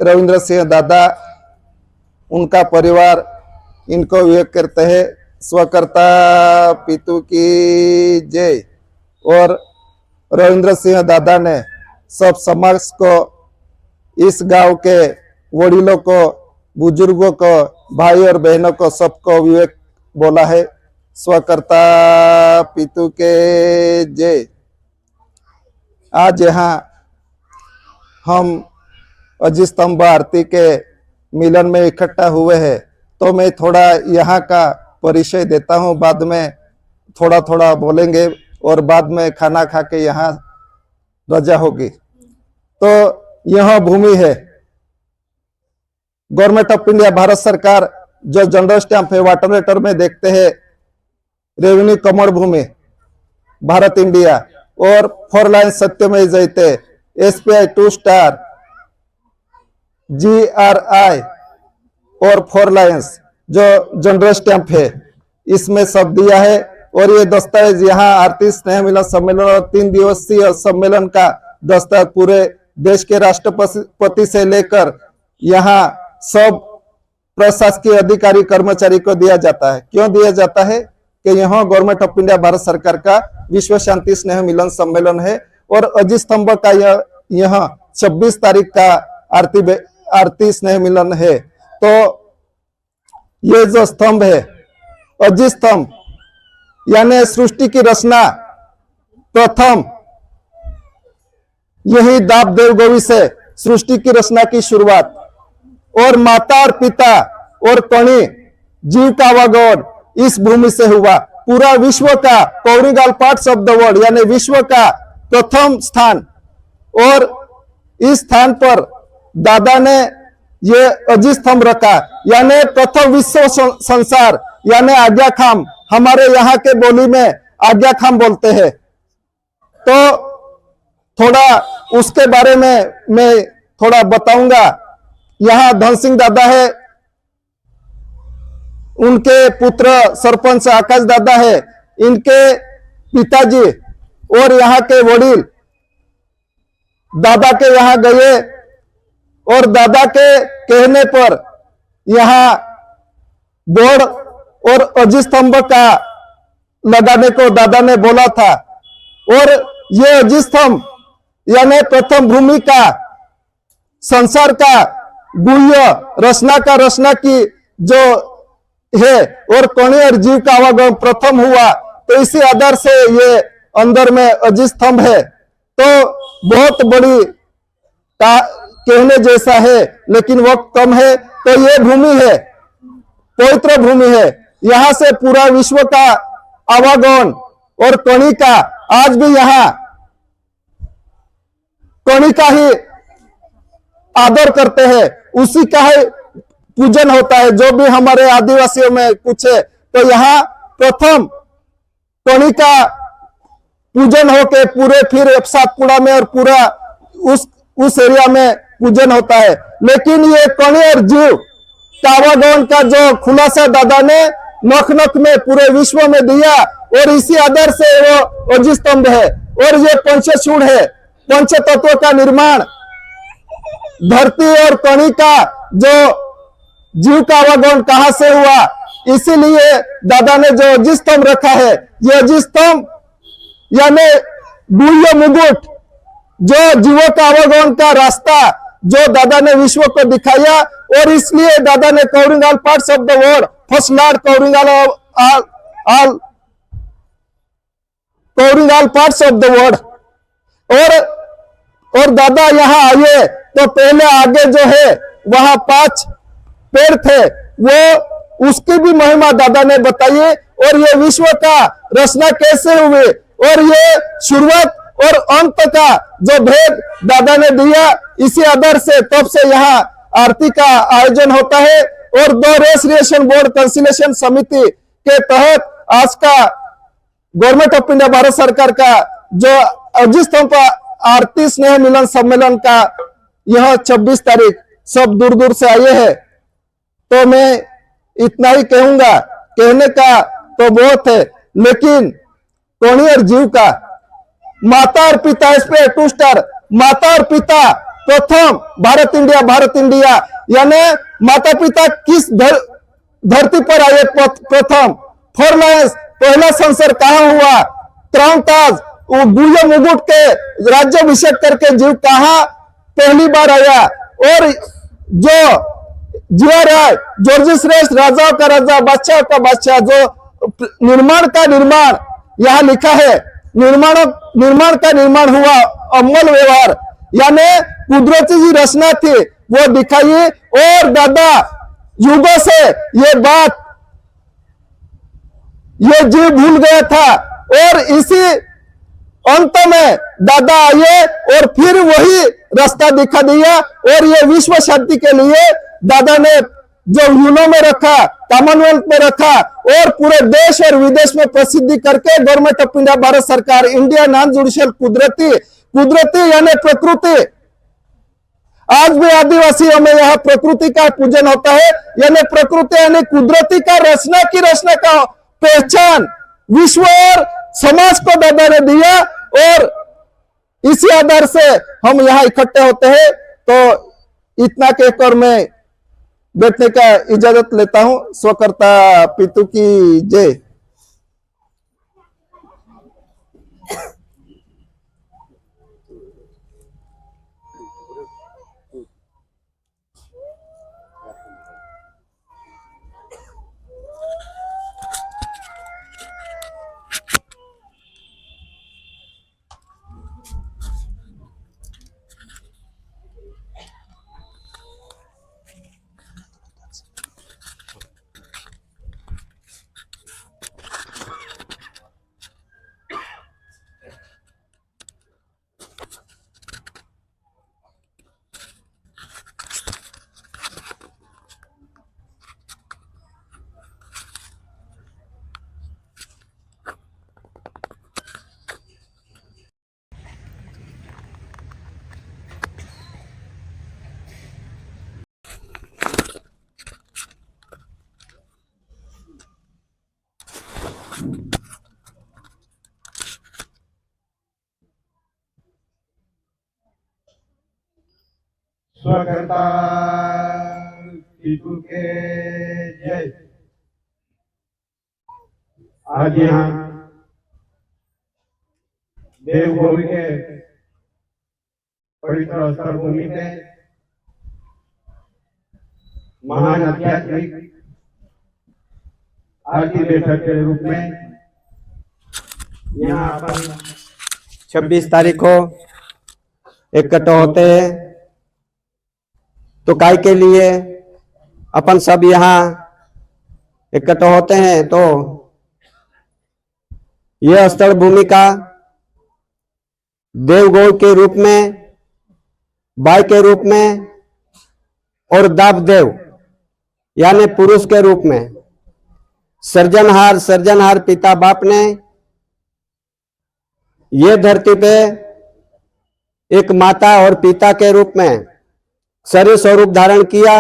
रविंद्र सिंह दादा, उनका परिवार, इनको विवेक करते हैं। स्वकर्ता पितु की जय। और रविंद्र सिंह दादा ने सब समाज को, इस गांव के वडीलों को, बुजुर्गों को, भाई और बहनों को, सबको विवेक बोला है। स्वकर्ता पितु के जय। आज यहाँ हम अजीत स्तंभ आरती के मिलन में इकट्ठा हुए हैं, तो मैं थोड़ा यहाँ का परिचय देता हूँ। बाद में थोड़ा थोड़ा बोलेंगे और बाद में खाना खा के यहाँ रजा होगी। तो यह भूमि है गवर्नमेंट ऑफ इंडिया, भारत सरकार, जो जनरल स्टैंप है वाटर लेटर में देखते हैं, रेवेन्यू कमल भूमि भारत इंडिया, और 4 लाइन सत्यमेव जयते, SBI 2 स्टार, GRI और 4 लाइन्स जो जनरल स्टैंप है, इसमें सब दिया है। और ये दस्तावेज यहाँ आरती स्नेह मिलन सम्मेलन और 3 दिवसीय सम्मेलन का दस्तावेज पूरे देश के राष्ट्रपति से लेकर यहाँ सब प्रशासकीय अधिकारी कर्मचारी को दिया जाता है। क्यों दिया जाता है कि यहाँ गवर्नमेंट ऑफ इंडिया भारत सरकार का विश्व शांति स्नेह मिलन सम्मेलन है। और अजीत स्तंभ का यह 26 तारीख का आरती स्नेह मिलन है। तो ये जो स्तंभ है, अजीत स्तंभ, यानी सृष्टि की रचना प्रथम यही दाप देवगोवी से सृष्टि की रचना की शुरुआत, और माता और पिता और कणी जीव का आवागमन इस भूमि से हुआ। पूरा विश्व का कौरिगाल पार्ट्स ऑफ द वर्ल्ड, यानी विश्व का प्रथम स्थान, और इस स्थान पर दादा ने ये अजीत स्तंभ रखा, यानी प्रथम विश्व संसार, यानी आज्ञा खाम, हमारे यहाँ के बोली में आज्ञा खाम बोलते हैं। तो थोड़ा उसके बारे में मैं थोड़ा बताऊंगा। यहाँ धन सिंह दादा है, उनके पुत्र सरपंच आकाश दादा है, इनके पिताजी और यहाँ के वडील दादा के यहाँ गए, और दादा के कहने पर यहाँ बोर्ड और अजीत स्तंभ का लगाने को दादा ने बोला था। और ये अजीत स्तंभ यानी प्रथम भूमि का, संसार का गुह्य रचना की जो है, और कणी और जीव का आवागमन प्रथम हुआ। तो इसी आधार से ये अंदर में अजीत स्तंभ है। तो बहुत बड़ी कहने जैसा है, लेकिन वक्त कम है। तो ये भूमि है, पवित्र भूमि है, यहां से पूरा विश्व का आवागमन, और कणी का आज भी यहाँ कणी का ही आदर करते हैं, उसी का ही पूजन होता है। जो भी हमारे आदिवासियों में कुछ है, तो यहाँ प्रथम कणी का पूजन होके पूरे फिर सातपुड़ा में और पूरा उस एरिया में पूजन होता है। लेकिन ये कणी और जीव का आवागमन का जो खुलासा दादा ने नख नख में पूरे विश्व में दिया, और इसी आधार से वो अजीत स्तंभ है। और ये पंचचूड़ है, पंच तत्व का निर्माण, धरती और कणी का जो जीव का आवागमन कहां से हुआ, इसीलिए दादा ने जो अजीत स्तंभ रखा है, ये अजीत स्तंभ यानी गुह्य मुकुट, जो जीवों का आवागमन का रास्ता जो दादा ने विश्व को दिखाया। और इसलिए दादा ने कौरिगाल parts of the world, first lord कौरिगाल पार्ट्स ऑफ द वर्ल्ड। और दादा यहाँ आए तो पहले आगे जो है वहां 5 पेड़ थे, वो उसकी भी महिमा दादा ने बताई। और ये विश्व का रचना कैसे हुई, और ये शुरुआत और अंत का जो भेद दादा ने दिया, इसी आधार से तब से यहाँ आरती का आयोजन होता है। और 2 रेसिलिएशन बोर्ड कंसिलेशन समिति के तहत आज का गवर्नमेंट ऑफ इंडिया भारत सरकार का जो अजीत स्तंभ आरती स्नेह मिलन सम्मेलन का यह 26 तारीख सब दूर दूर से आए हैं। तो मैं इतना ही कहूंगा, कहने का तो बहुत है, लेकिन कणी और जीव का, माता और पिता, SBI 2 स्टार, माता और पिता प्रथम भारत इंडिया यानी माता पिता किस धरती पर आए प्रथम फॉरलायंस पहला संसर कहाँ हुआ, त्राउताज वो गुल्लो मुकुट के राज्याभिषेक करके जीव कहाँ पहली बार आया, और जो जीवा राय जॉर्ज श्रेष्ठ राजाओं का राजा बादशाह का बादशाह, जो निर्माण का निर्माण यहाँ लिखा है, निर्माण का निर्माण हुआ, अमल व्यवहार यानी कुदरती जी रचना थी वो दिखाई, और दादा युगों से ये बात ये जीव भूल गया था, और इसी अंत में दादा आए और फिर वही रास्ता दिखा दिया, और ये विश्व शांति के लिए दादा ने जो यूनो में रखा, कॉमनवेल्थ में रखा, और पूरे देश और विदेश में प्रसिद्धि करके गवर्नमेंट ऑफ इंडिया भारत सरकार इंडिया नॉन जुडिशियल कुदरती यानी प्रकृति, आज भी आदिवासियों में यह प्रकृति का पूजन होता है, यानी प्रकृति यानी कुदरती का रचना का पहचान विश्व और समाज को दादा ने दिया, और इसी आधार से हम यहाँ इकट्ठे होते हैं। तो इतना कहकर मैं बैठने का इजाजत लेता हूं। स्वकर्ता पितु की जय। स्वकर्ता पितु के जय। आज यहाँ देवभूमि के पवित्र स्थल भूमि पे महान आध्यात्मिक आरती बैठक के रूप में यहाँ अपन 26 तारीख को इकट्ठे होते हैं। तो काय के लिए अपन सब यहाँ इकट्ठे होते हैं, तो यह स्थल भूमि का देवगौड़ के रूप में, बाई के रूप में और दाबदेव यानी पुरुष के रूप में सर्जनहार पिता बाप ने ये धरती पे एक माता और पिता के रूप में शरीर स्वरूप धारण किया।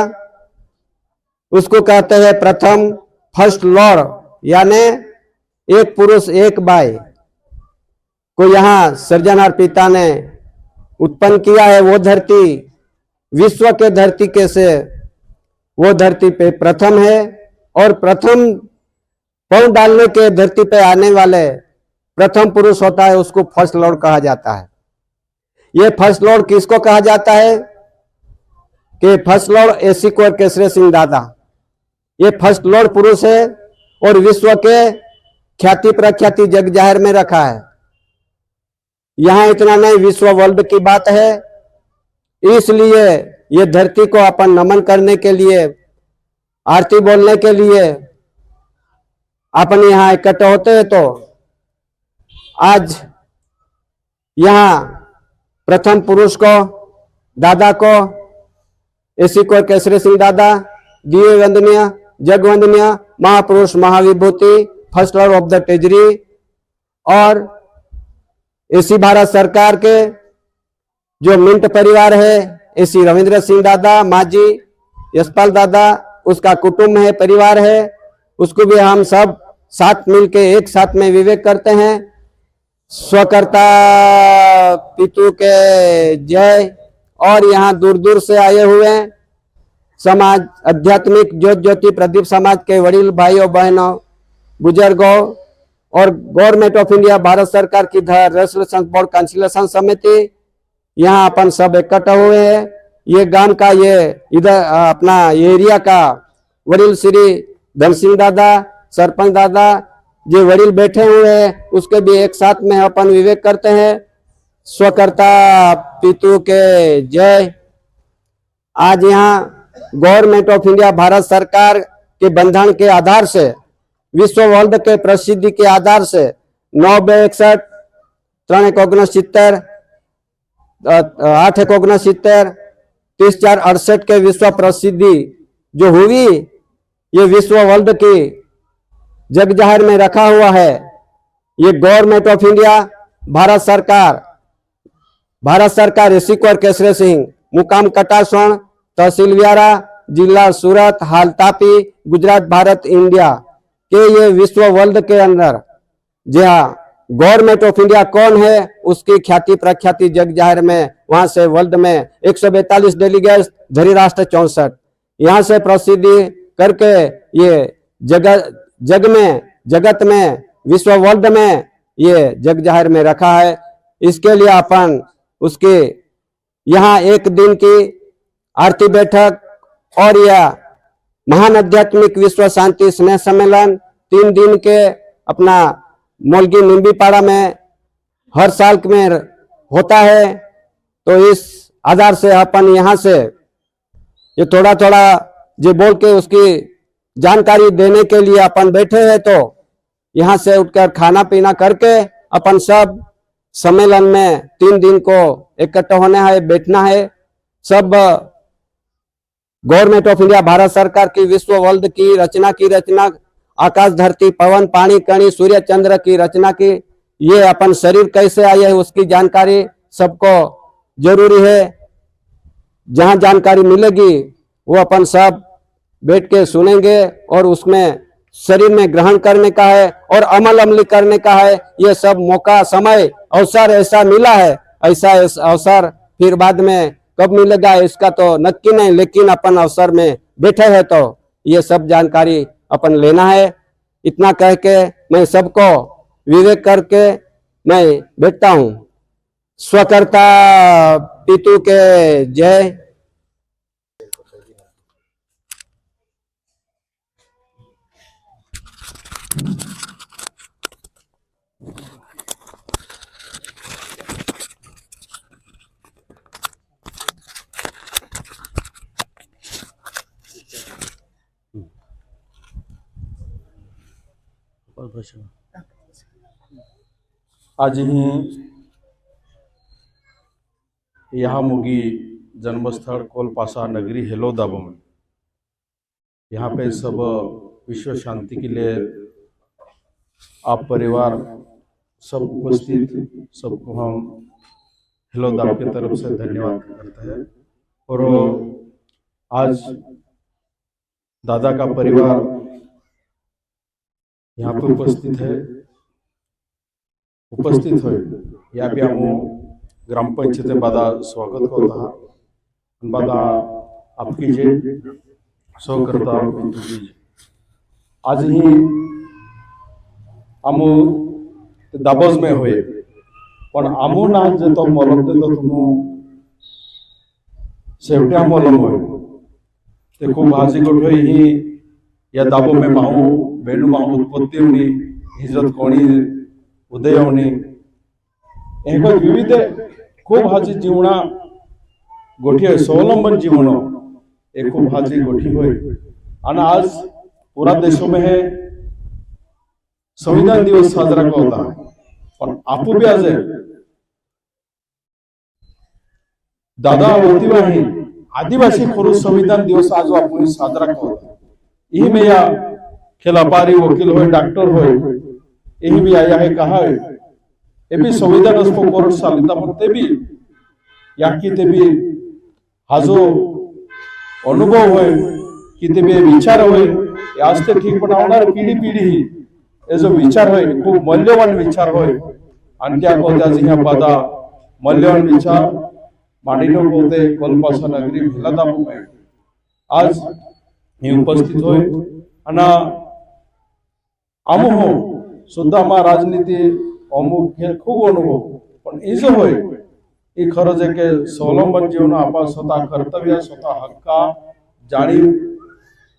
उसको कहते हैं प्रथम फर्स्ट लॉर्ड, यानी एक पुरुष एक बाई को यहाँ सर्जनहार पिता ने उत्पन्न किया है। वो धरती विश्व के धरती के से वो धरती पे प्रथम है, और प्रथम पांव डालने के धरती पे आने वाले प्रथम पुरुष होता है, उसको फर्स्ट लॉर्ड कहा जाता है। ये फर्स्ट लॉर्ड किसको कहा जाता है कि फर्स्ट लॉर्ड एसी कुंवर केसरी सिंह दादा, ये फर्स्ट लॉर्ड पुरुष है और विश्व के ख्याति प्रख्याति जग जाहिर में रखा है। यहाँ इतना नहीं, विश्व वर्ल्ड की बात है, इसलिए ये धरती को अपन नमन करने के लिए, आरती बोलने के लिए अपन यहाँ इकट्ठे होते हैं। तो आज यहाँ प्रथम पुरुष को, दादा को, एसी कुंवर केसरी सिंह दादा, दिव्य वंदनीय जग वंदनीय महापुरुष महाविभूति first lord of the treasury, और एसी भारत सरकार के जो मिंट परिवार है, एसी रविंद्र सिंह दादा, माजी यशपाल दादा, उसका कुटुंब है, परिवार है, उसको भी हम सब साथ मिलके एक साथ में विवेक करते हैं। स्वकर्ता पितु के जय। और यहाँ दूर दूर से आए हुए समाज आध्यात्मिक ज्योत ज्योति प्रदीप समाज के वडील भाइयों बहनों बुजुर्गों और गवर्नमेंट ऑफ इंडिया भारत सरकार की रेजोल्यूशन बोर्ड कंसलेशन समिति यहाँ अपन सब इकट्ठा हुए हैं। ये गांव का ये इधर अपना एरिया का वडील श्री धन सिंह दादा सरपंच दादा जो वडील बैठे हुए हैं उसके भी एक साथ में अपन विवेक करते हैं। स्वकर्ता पितु के जय। आज यहाँ गवर्नमेंट ऑफ इंडिया भारत सरकार के बंधन के आधार से विश्व वर्ल्ड के प्रसिद्धि के आधार से 9/61 3/1970 8/1970 30/4/68 के विश्व प्रसिद्धि जो हुई ये विश्व वर्ल्ड की जग जाहिर में रखा हुआ है। ये गवर्नमेंट ऑफ इंडिया भारत सरकार ऋषि कौर केसरी सिंह मुकाम कटासण तहसील व्यारा जिला सूरत हाल तापी गुजरात भारत इंडिया के ये विश्व वर्ल्ड के अंदर जहाँ गवर्नमेंट ऑफ इंडिया कौन है उसकी ख्याति प्रख्याति जग जाहिर में वहां से वर्ल्ड में 142 डेलीगेट धरी राष्ट्र 64 यहाँ से प्रसिद्धि करके ये जगत में विश्व वर्ल्ड में ये जग जाहिर में रखा है। इसके लिए अपन उसके यहाँ एक दिन की आरती बैठक और यह महान आध्यात्मिक विश्व शांति स्नेह सम्मेलन 3 दिन के अपना मोलगी निम्बीपाड़ा में हर साल में होता है। तो इस आधार से अपन यहाँ से ये थोड़ा थोड़ा जो बोल के उसकी जानकारी देने के लिए अपन बैठे हैं। तो यहाँ से उठकर खाना पीना करके अपन सब सम्मेलन में 3 दिन को इकट्ठा होना है बैठना है। सब गवर्नमेंट ऑफ इंडिया भारत सरकार की विश्व वर्ल्ड की रचना आकाश धरती पवन पानी कणी सूर्य चंद्र की रचना की ये अपन शरीर कैसे आए है उसकी जानकारी सबको जरूरी है। जहां जानकारी मिलेगी वो अपन सब बैठ के सुनेंगे और उसमें शरीर में ग्रहण करने का है और अमली करने का है। ये सब मौका समय अवसर ऐसा मिला है। ऐसा अवसर फिर बाद में कब मिलेगा इसका तो नक्की नहीं, लेकिन अपन अवसर में बैठे हैं तो ये सब जानकारी अपन लेना है। इतना कह के मैं सबको विवेक करके मैं बैठता हूँ। स्वकर्ता पितु के जय। आज ही यहाँ मुगी जन्मस्थल कोलपासा नगरी हेलो दाबो में यहाँ पे सब विश्व शांति के लिए आप परिवार सब उपस्थित सबको हम हेलो दाब की तरफ से धन्यवाद करते हैं। और आज दादा का परिवार यहाँ पे उपस्थित हो या भी हम ग्राम पंचायत बादा स्वागत होता बादा आपकी जे सहकर्ता आज ही आम दाबोज में हुए पण आमू ना जे तो मलमते तो तुम शेवटे मलम हो ते खूप भाजी गोठई ही या दाबो में माऊ बेनू माऊ उत्पत्ति होनी हिजरत कोणी उदय होनी एक विविध खूप भाजी जीवना गोठी है स्वावलंबन जीवन एक खूप भाजी गोठी होय। आणि आज पूरा देशों में है संविधान दिवस साजरा होता पण आपू भी आज दादा वतीवाही आदिवासी खोरू संविधान दिवस आज आपण साजरा होता। यही में या खिलापारी वकील हो डॉक्टर हो यही भी आया है कहा है ये भी संविधान उसको कोर्ट सालिता पड़ते भी या कि ते भी हाजो अनुभव हो कि ते भी विचार हो आज ते ठीक बनावणार पीढ़ी ही ये जो विचार हो खूब मूल्यवान विचार हो आणि त्या को त्या जिहा पादा मूल्यवान विचार मांडीनो पोते कोलपासा नगरी भेलादापु में आज हे उपस्थित होय अना आमो हो सुद्धा मा राजनीति अमुक हे खूब अनुभव पण ई जो होय ई खरंच आहे की स्वावलंबन जीवन आपण स्वतः कर्तव्य स्वतः हक्का जाणी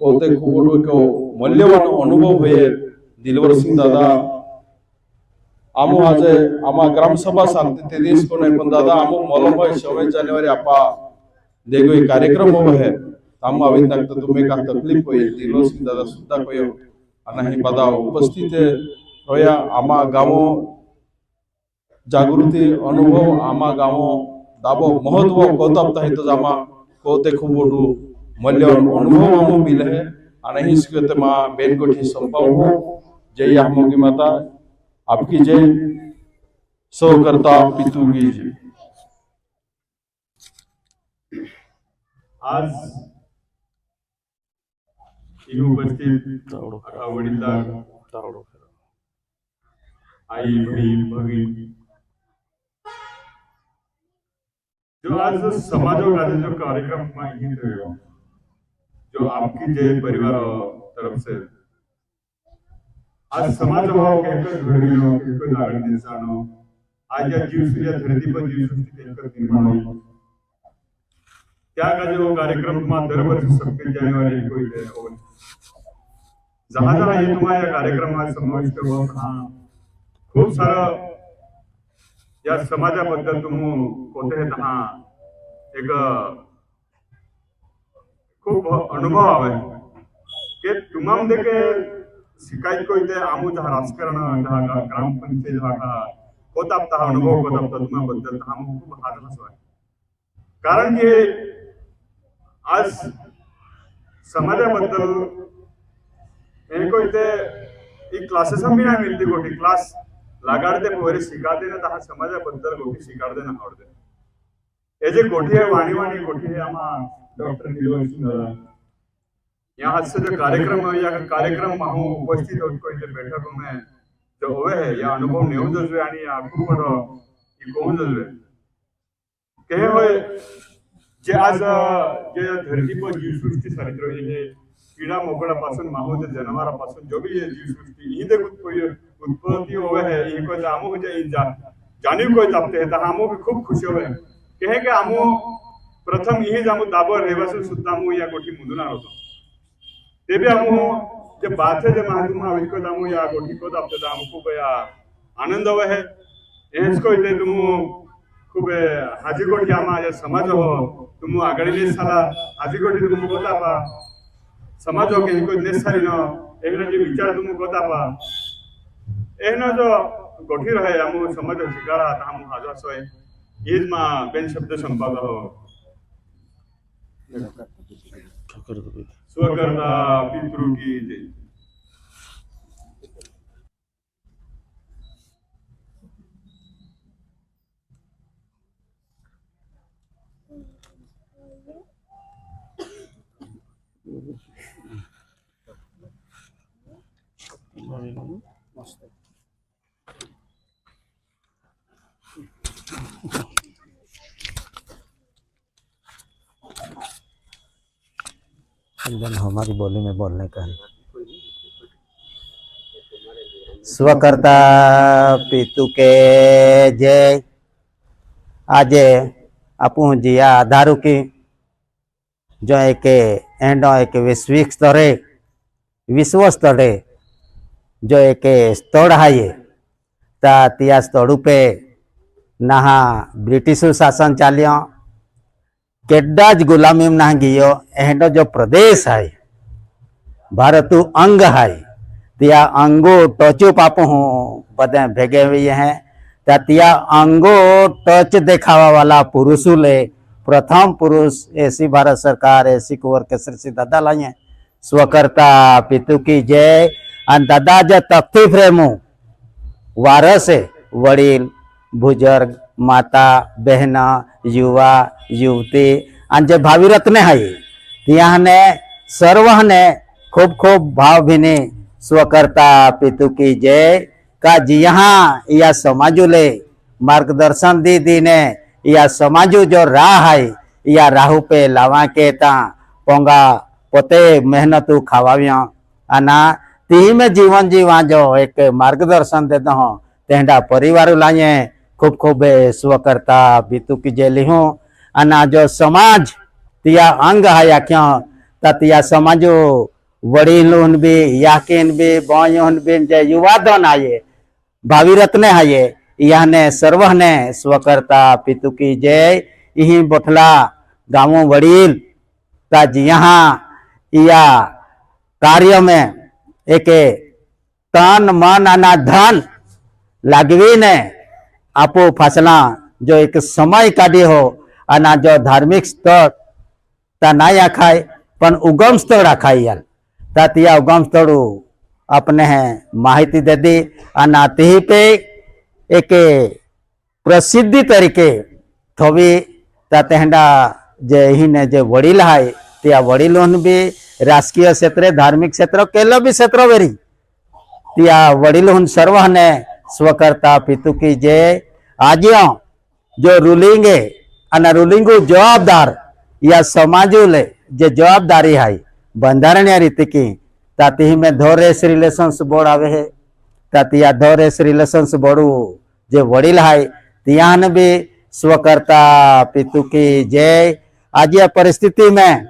पोते खूप मोठो मूल्यवान अनुभव होय दिलवर सिंह दादा आमो आज आमा ग्रामसभा सांगते ते देश को नाही पण दादा आमो मलम 26 जानेवारी आपा देखो एक कार्यक्रम हो है आम अभी तक तो तुम्हें का तकलीफ होई दिलवर सिंह दादा सुद्धा कोयो आणि हे बदा उपस्थित होया आमा गावो जागृती अनुभव आमा गावो दाबो महत्व कोतापता है तो जामा कोते खूप मोठो मूल्य अनुभव आमो मिले है आणि ही स्कृत मा बेनगोठी संपाव जय आमोगी माता आपकी जय सो करता पितु की जय। आज इथे उपस्थित वडीलधार आई बहीण भगिन जो आज समाजों का जो कार्यक्रम में ही थयो जो आपकी जय परिवार तरफ से आज समाज हो केकर घडविनो केकर नागरिक इंसानो आज या जीव या धरती पर जीव सृष्टि केकर निर्माण हुई त्या का जो कार्यक्रम में दर वर्ष 26 जानेवारी को इथे होय जहां जहां ये तुम्हारा कार्यक्रम में समाविष्ट हो खूप सारा या समाजाबद्दल तुम कोते तहा एक खूप अनुभव आवे के तुमाम देके शिकायत को इथे आमू जहाँ राजकारण जहाँ ग्राम पंचायत जहाँ कोतापता अनुभव कोतापता तुम्हा बद्दल आमू खूप हादरस आहे कारण की आज समाजाबद्दल इनको इथे एक क्लासेस भी नाही मिळते गोटी क्लास लागाडते पोरे शिकाते ना तहा समाजाबद्दल गोटी शिकाडते ना आवडते हे जे गोटी आहे वाणी वाणी गोटी है आमा डॉक्टर दिलवर सिंह दादा यहाँ से जो कार्यक्रम है या कार्यक्रम में हम उपस्थित होको इथे बैठक में जो होवे है या अनुभव नेऊन जजवे आणि खूप बडो ई कोण जजवे कहे होय जे आज जे धरती पर जीव सृष्टी सारित्र हे कीड़ा मोकड़ा पासून माहो ते जनावरा पासून जो भी ये जीव सृष्टी ही देखो कोई उत्पत्ति होवे है ई को जामो जे जानिव कोई तापते है ता हमो भी खूब खुशी होवे कहे के हमो प्रथम यही जामो दाबर रेवासून सुद्धा हमो या गोठी मुदुना होतो ते भी हमो जे बात है जे महात्मा विको दामो या गोठी को दापते दाम खूब या आनंद होवे है इसको इथे तुम खूब हाजी गोठी आमा या समाज हो तुम आगळीले साला हाजी गोठी तुम गोतापा समाज हो के इनको नेसारी न एकना जे विचार तुम गोतापा एनो जो गोठी रहे हमो समाज शिकारा हम हाजा सोय इज मा बेन शब्द संपाद हो स्वकर्ता पितृ की जय। हमारी बोली में बोलने का है। स्वकर्ता पितु के जय। आज आपू जिया आधारू की जो एक एंडो एक वैश्विक स्तरे विश्व स्तरे जो एक स्थल है त्या स्थल पे नहा ब्रिटिश शासन चालियो केड्डाज गुलामी ना गियो एंडो जो प्रदेश है भारत अंग है तिया अंगो टचो पापो हूँ बदे भेगे हुए हैं तिया अंगो टच देखावा वाला पुरुषों ले प्रथम पुरुष ऐसी भारत सरकार ऐसी कुंवर केसरी सिंह दादा लाइए। स्वकर्ता पितु की जय। और दादा जो तख्ती फ्रेमू वारस है वडील बुजुर्ग माता बहना युवा युवती आणि जे भावी रत्ने आहे त्याने सर्वने खूब खूब भावभीनी स्वकर्ता पितु की जय का जी यहाँ या समाजुले मार्गदर्शन दी दी ने या समाजू जो राह है या राहु पे लावा के ता पोंगा पोते मेहनतू खावाव्या आना ती में जीवन जीवा जो एक मार्गदर्शन देता हूँ तेहडा परिवार लाए खूब खूब स्वकर्ता बीतू की जेली हूँ आना जो समाज तिया अंग है या क्यों तिया समाजो वडील भी याकिन भी बॉयन भी जे युवा दन आये भावी रत्ने आये याने सर्वने स्वकर्ता पितु की जय यही बोठला गाँव वडील ताज यहाँ या कार्य में एक तन मन आना धन लागवी ने आपो फसला जो एक समय काढ़ी हो आना जो धार्मिक स्थल ता ना आखाय पण उगम स्थल आखाय यार तातिया उगम स्थल अपने हैं माहिती दे दी आना ते पे एक प्रसिद्धि तरीके थोवी तातेहंडा जे ही ने जे वडील है त्या वडीलों भी राजकीय क्षेत्र धार्मिक क्षेत्र केलो भी क्षेत्र वेरी त्या वडीलों सर्व ने स्वकर्ता पितु की जय आज जो रूलिंग है अना रूलिंग जवाबदार या समाजो ले जे जवाबदारी है बंधारणीय रीति की ताती में धोरेस रिलेशंस बोर्ड आवे है तातिया धोरेस रिलेशंस बोर्ड जे वडील है त्यान भी स्वकर्ता पितु की जय आज परिस्थिति में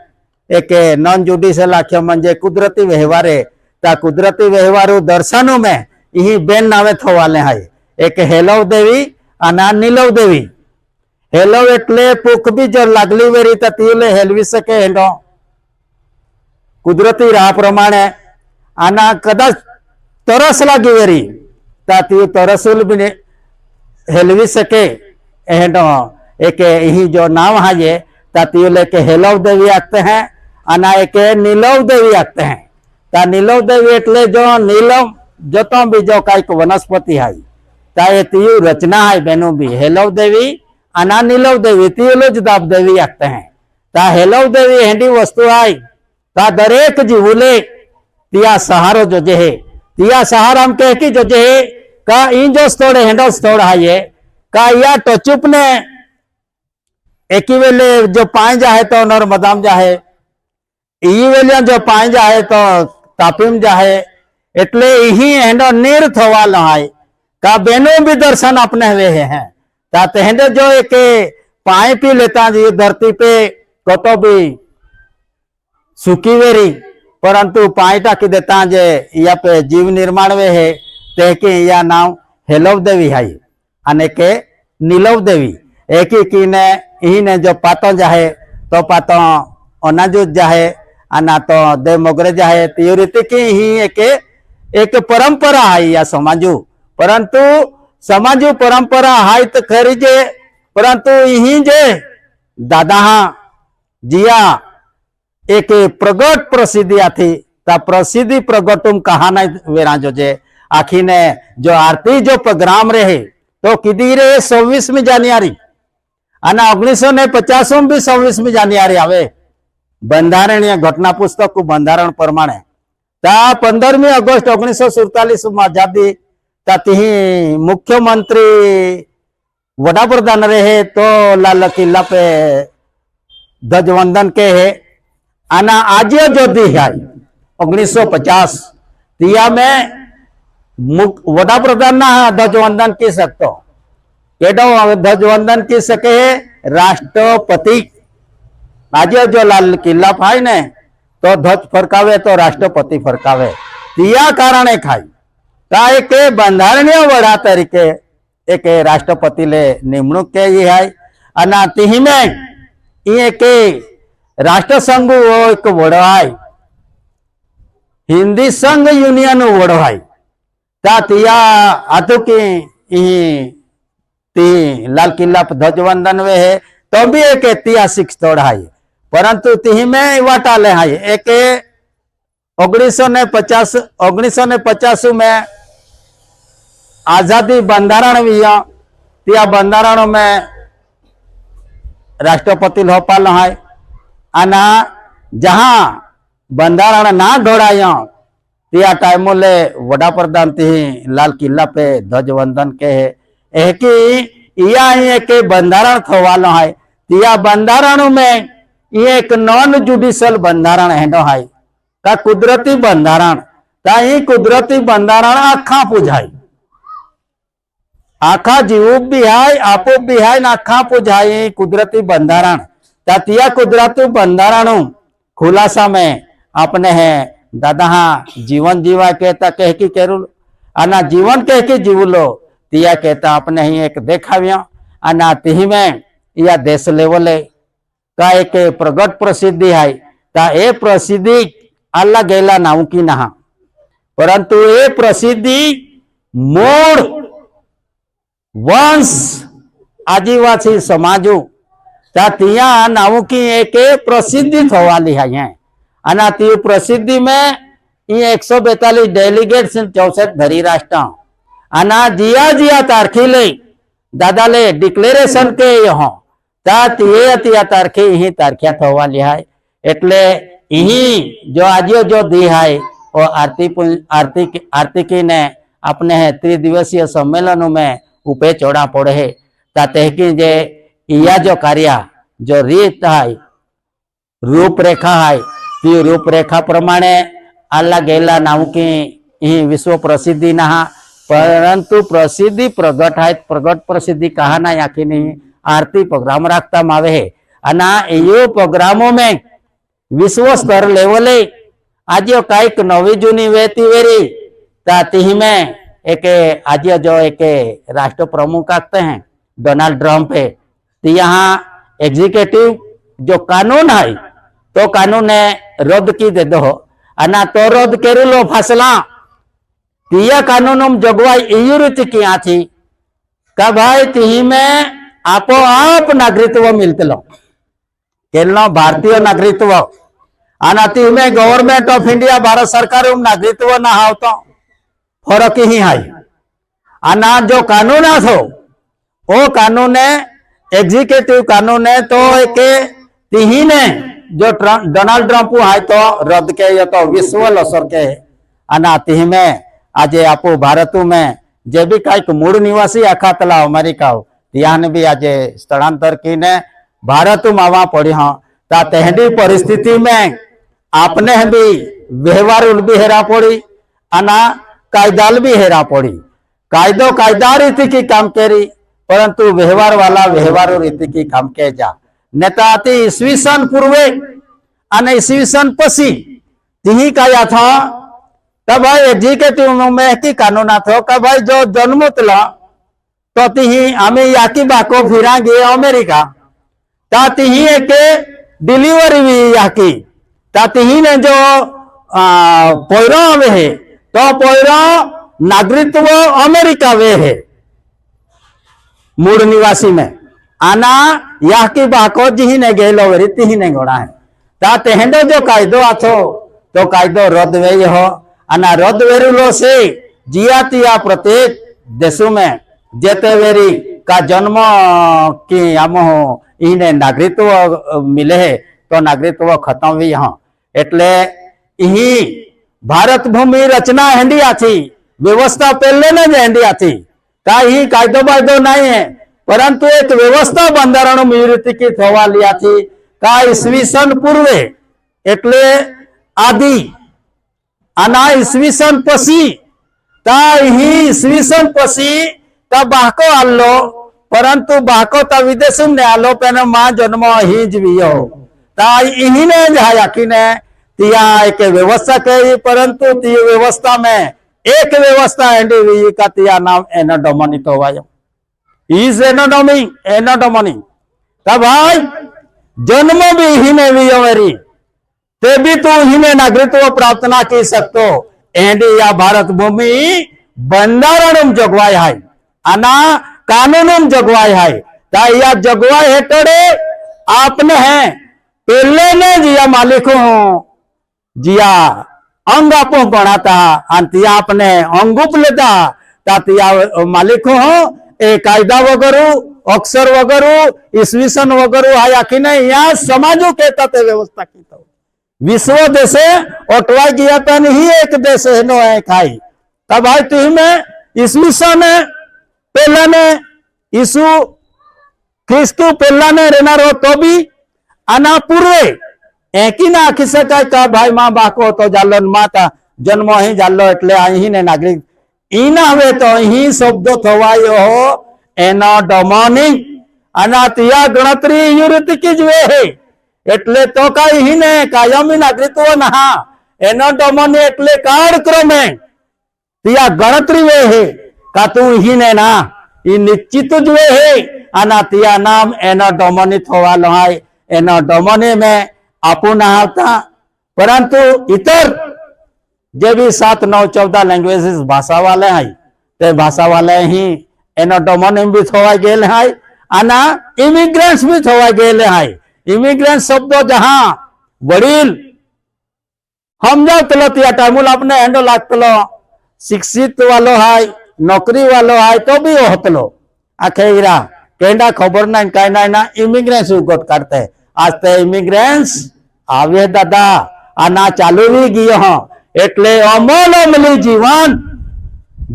एक नॉन जुडिशियल आख्या म्हणजे कुदरती व्यवहार है ता कुदरती व्यवहार दर्शनों में यही बेन नावे थवाले है एक हेलव देवी अना नीलव देवी हेलव एटले पुख भी जो लागली वेरी तीले हेलवी सके हेलो कुदरती राह प्रमाणे आना कदाच तरस लागी वेरी ती तरसुल भी हेलवी सके हेलो एक यही जो नाम है ये तातीले के हेलव देवी आते हैं आना एक नीलव देवी आते हैं ता नीलव देवी एटले जो नीलव जो तो भी जो कई वनस्पति है ता ये तीयु रचना है बेनो भी हेलव देवी आना नीलव देवी तीलो जदाब देवी आते हैं ता हेलव देवी हेंडी वस्तु है ता दरेक जीवुले तिया सहारो जो जे तिया सहारा हम कह की जो जे का इन जो स्थोड़े हेंडो स्थोड़ है ये का या टचुप ने एक ही वेले जो पाए जाए तो नर मदाम जाए ई वेले जो पाए जाए तो तापीम जाए एटले यही हेंडो नीर थवाल है का बेनो भी दर्शन अपने हुए हैं ता तेहंडे जो एक पाए पी लेता जी धरती पे कतो भी सुखी वेरी परंतु पाए टाकी देता जे या पे जीव निर्माण वे है ते के या नाम हेलव देवी है अने के नीलव देवी एक ही की ने यही ने जो पातो जाए तो पातो अनाजू जाए आना तो दे मोगरे जाए त्यो रीति की ही एक परंपरा है या समाजू परंतु समाजू परंपरा है तो खरी जे परंतु यही जे दादा जिया एक प्रगट प्रसिद्धि आथी ता प्रसिद्धि प्रगटुम कहा नहीं वेरा जो जे आखी ने जो आरती जो प्रोग्राम रहे तो किदी रे 26 जानुआरी आना 1950 भी 26 जानुआरी आवे बंधारणीय घटना पुस्तक बंधारण प्रमाणे ता 15 ऑगस्ट 1947 में आजादी ताती मुख्यमंत्री वडाप्रधान रहे तो लाल किला पे ध्वजवंदन के है आना आज जो दी है 1950 तिया में वडाप्रधान ना ध्वजवंदन की सकते केडो ध्वजवंदन की सके राष्ट्रपति आज जो लाल किला फाई ने तो ध्वज फरकावे तो राष्ट्रपति फरकावे तिया कारणे खाई का एक बंधारणीय वड़ा तरीके एक राष्ट्रपति ले निमणूक के ही है अना तिही में ये के राष्ट्रसंघ वो एक वड़ो है हिंदी संघ यूनियन वड़ो है ता तिया आतु की ती लाल किला ध्वजवंदन वे है तो भी एक ऐतिहासिक स्थल है परंतु ती में वाटा ले है एक 1950 में आजादी बंधारण भी त्या बंधारण में राष्ट्रपति लोपाल है आना जहां बंधारण ना घोड़ाया त्या टाइम ले वडाप्रधान थी लाल किला पे ध्वजवंदन के है कि या एक बंधारण थवानो है या बंधारण में ये एक नॉन जुडिशियल बंधारण हेडो है का कुदरती बंधारण ता ये कुदरती बंधारण आखा पूजाय आखा जीव भी है आपो भी है आखा पूजाय कुदरती बंधारण तिया कुदरती बंधारण खुलासा में अपने है दादा जीवन जीवा कहता कह की करू आना जीवन कह के जीव लो तिया कहता अपने ही एक देखाव्या आना ती में या देश लेवले का एक प्रगट प्रसिद्धि है ता ए प्रसिद्धि अल्लाह गेला नाव की नहा परंतु ए प्रसिद्धि मूળ वंश आदिवासी समाजो ता तिया नाव की एक प्रसिद्धि थवाली है आना ती प्रसिद्धि में ये 142 डेलीगेट्स 64 धरी राष्ट्र आना जिया जिया तारखी ले दादा ले डिक्लेरेशन के यहाँ तिया तारखे यही तारख्या थवाली है एटले यही जो आजियो जो दी है वो आर्थिकी ने अपने त्रिदिवसीय सम्मेलन में उपे चौड़ा पड़े है ताकि जे या जो कार्य जो रीत है रूपरेखा है ती रूपरेखा प्रमाणे आला गेला नाव की यही विश्व प्रसिद्धि ना परंतु प्रसिद्धि प्रगट है प्रगट प्रसिद्धि कहा ना याकी नहीं आरती प्रोग्राम रखता मावे है अना ये प्रोग्रामों में विश्व स्तर लेवले आज कईक नवी जूनी वेती वेरी ती में एक आज जो एक राष्ट्र प्रमुख आते हैं डोनाल्ड ट्रंप है तो यहाँ एग्जीक्यूटिव जो कानून है तो कानून ने रद्द की दे दो अना तो रद्द करू लो फसला तिया कानून जोगवाई यू रीति की थी का भाई ती में आपो आप नागरिकत्व मिलते लो केलो भारतीय नागरिकत्व आना ती में गवर्नमेंट ऑफ इंडिया भारत सरकार नागरिकत्व ना आवतो फरक ही है आना जो कानून आथो वो कानून एग्जीक्यूटिव कानून है तो एक ती ने जो डोनाल्ड ट्रंप है तो रद्द के ये तो विश्व लसर के आना ती में आज आप भारत में जे भी कई मूल निवासी आखा तला अमेरिका त्याने भी आज स्थलांतर की ने भारत में आवा पड़ी हाँ ता तेहडी परिस्थिति में आपने भी व्यवहार भी हेरा पड़ी आना कायदाल भी हेरा पड़ी कायदो कायदा रीति की काम करी परंतु व्यवहार वाला व्यवहार रीति की काम के जा नेता आती ईस्वीसन पूर्वे आने ईस्वीसन पसी ती क्या था तब भाई एग्जीक्यूटिव में की कानून थो का भाई जो जन्म तला तो ती आम्ही याकी बाको फिरा गे अमेरिका ता ती एक डिलीवरी भी याकी ता ती ने जो पोयरो आवे है तो पोयरो नागरिकत्व अमेरिका वे है मूल निवासी में आना याकी बाको जी ने गेलो वेरी ती ने गोड़ा है ता तेहंडो जो कायदो आथो तो कायदो रद्द वे हो आना रद्द वेरुलो से जिया तिया प्रत्येक देशों में जेते वेरी का जन्म की आम इन्हें नागरिकत्व मिले है तो नागरिकत्व खत्म भी हाँ एटले यही भारत भूमि रचना हेंडी आथी व्यवस्था पहले ने हेंडी आथी का ही कायदो बायदो नहीं है परंतु एक व्यवस्था बंधारण में रीति की थवा लिया थी का ईस्वीसन पूर्वे एटले आदि आना ईस्वीसन पसी ता ही ईस्वीसन पसी ता बाको आलो परंतु बाको ता विदेश ने आलो पेन मां जन्म ही जीवियो ता इही ने जाकी ने तिया एक व्यवस्था कही परंतु ती व्यवस्था में एक व्यवस्था एंडी हुई का तिया नाम एनोडोमनी तो वायो इज एनोडोमनी ता भाई जन्म भी ही ने भी मेरी ते भी तू ही ने नागरिकत्व प्राप्त ना की सकतो एंडी या भारत भूमि बंधारण जोगवाई है आना कानून जोगवाई है ता या जोगवाई हेठड़े आपने है पहले ने जिया मालिक हूं जिया अंग आप बनाता तिया अपने अंगूप लेता तिया मालिक हो ए कायदा वगैरह अक्षर वगैरह ईस्वीसन वगैरह है आखी नहीं यहाँ समाजों कहता थे व्यवस्था की तो विश्व देशे ओटवा गया था नहीं एक देश है नो है खाई तब भाई तुम्हें ईस्वीसन पहले ने ઈસુ ખ્રિસ્તુ પહેલાને રહેનારો તો બી આના પૂર્વે એકી નાખી શકાય કે ભાઈ માં બાકો તો જાલો ને માતા જન્મ અહીં જાલો એટલે અહીં ને નાગરિક ઈના હવે તો અહીં શબ્દો થવાયો હો એનો ડોમોનિંગ આના ત્યાં ગણતરી એવી રીતે કી જ વે એટલે તો કઈ હિને કાયમી નાગરિકત્વ ના એનો ડોમોનિંગ એટલે કાળક્રમે ત્યાં ગણતરી વે હે કા તું હિને ના એ નિશ્ચિત જ વે હે આના ત્યાં નામ એનો ડોમોનિંગ થવાનો હોય એનો ડોમોનિંગ મેં આપું ના આવતા પરંતુ इतर જે भी 7, 9, 14 लैंग्वेजेस भाषा वाले हैं ते भाषा वाले ही एनो डोमोनियम भी थोड़ा गेल है आना इमिग्रेंट्स भी थोड़ा गेल है इमिग्रेंट शब्द जहां वडील हम जाओ तलो त्या टाइमुल आपने एंडो लागतलो शिक्षित वालो है नौकरी वालो है तो भी होतलो आखे इरा केंडा खबर ना काय ना इमिग्रेंट्स उगत करते आज ते इमिग्रेंट्स आवे दादा आना चालू भी गयो हो એટલે અમલ અમલી જીવન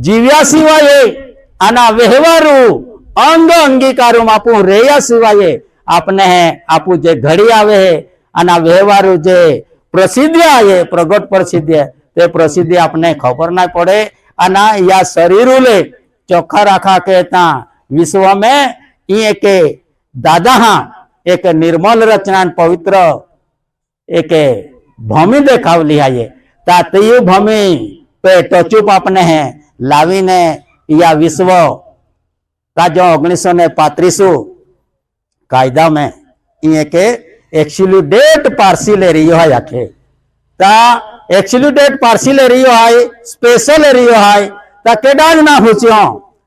જીવ્યા સિવાય આના વ્યવહારુ અંગ અંગીકારો આપું રહ્યા સિવાય આપને આપું જે ઘડી આવે આના વ્યવહારુ જે પ્રસિદ્ધ આવે પ્રગટ પ્રસિદ્ધ તે પ્રસિદ્ધિ આપને ખબર ના પડે આના યા શરીર લે ચોખ્ખા રાખા कहता विश्व में ये के दादा हाँ एक निर्मल रचना पवित्र एक भूमि देखावली है तातयु भूमि पे टचुप अपने हैं लावी ने या विश्व का जो 1935 कायदा में ये के एक्सक्लूडेड पार्सी ले रही है आखे ता एक्सक्लूडेड पार्सी ले रही है स्पेशल ले रही है ता केडाज ना हुचियो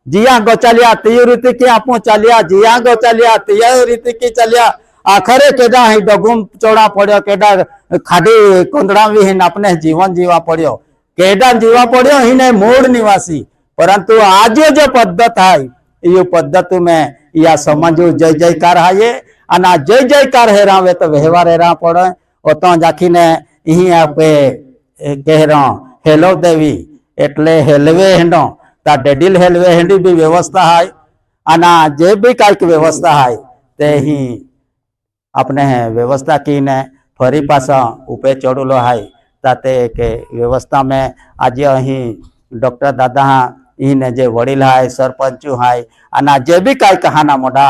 जिया गो चलिया तयु रीति के आपो चलिया जिया गो चलिया तयु रीति की चलिया आखरे केडा ही डगुम चौड़ा पड़ो केडा खाड़ी कोंदड़ा भी अपने जीवन जीवा पड़ो केडा जीवा पड़ो ही मूल निवासी परंतु आज जो पद्धत है ये पद्धत में या समझो जय जयकार है आना जय जयकार है रहा तो व्यवहार है पड़े तो जाखी ने यही आप कह रहा हेलो देवी एटले हेलवे हेंडो ता डेडिल हेलवे हेंडी भी व्यवस्था है आना जे भी काई व्यवस्था है ते ही अपने व्यवस्था की ने फरी पासा उपे चढ़ूलो है ताते के व्यवस्था में आज अही डॉक्टर दादा ही ने जे वडील है सरपंच है आना जे भी काई कहाना मोडा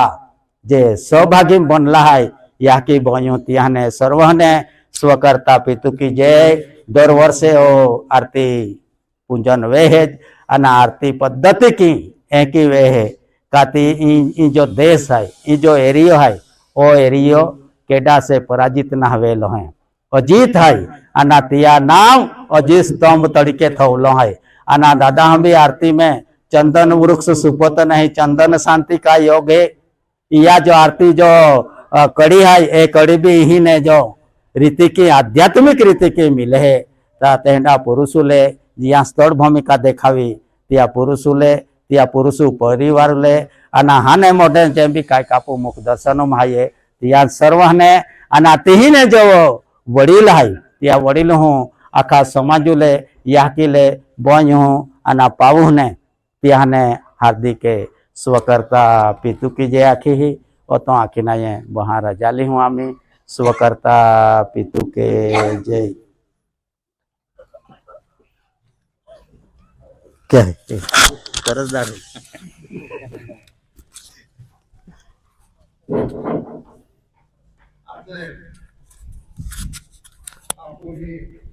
जे सहभागी बनला है या की बयो त्या ने सर्व ने स्वकर्ता पितु की जय दर वर्षे ओ आरती पूजन वे है आना आरती पद्धति की एक ही वे है काती ई जो देश है ई जो एरियो है ओ एरियो केडा से पराजित ना हवेलो है अजीत है आना तिया नाम अजीत स्तंभ तरीके थवलो है आना दादा हम भी आरती में चंदन वृक्ष सुपत नहीं चंदन शांति का योग है या जो आरती जो कड़ी है ए कड़ी भी ही ने जो रीति की आध्यात्मिक रीति की मिले है तेंडा पुरुषु ले जिया स्थल भूमिका देखावी त्या पुरुषु ले त्या पुरुषु परिवार ले आना हाने मोडे जेम भी काय कापू मुख दर्शनो माये त्या सर्व ने आना तेही ने जो वडील है त्या वडील हूँ आखा समाज ले याकी ले बॉय हूँ आना पाऊ ने त्या ने हार्दिक स्वकर्ता पितु की जय आखी ही और तो आखी ना ये वहाँ रजाली हूँ आमी स्वकर्ता पितु के जय क्या है कर्जदार आपको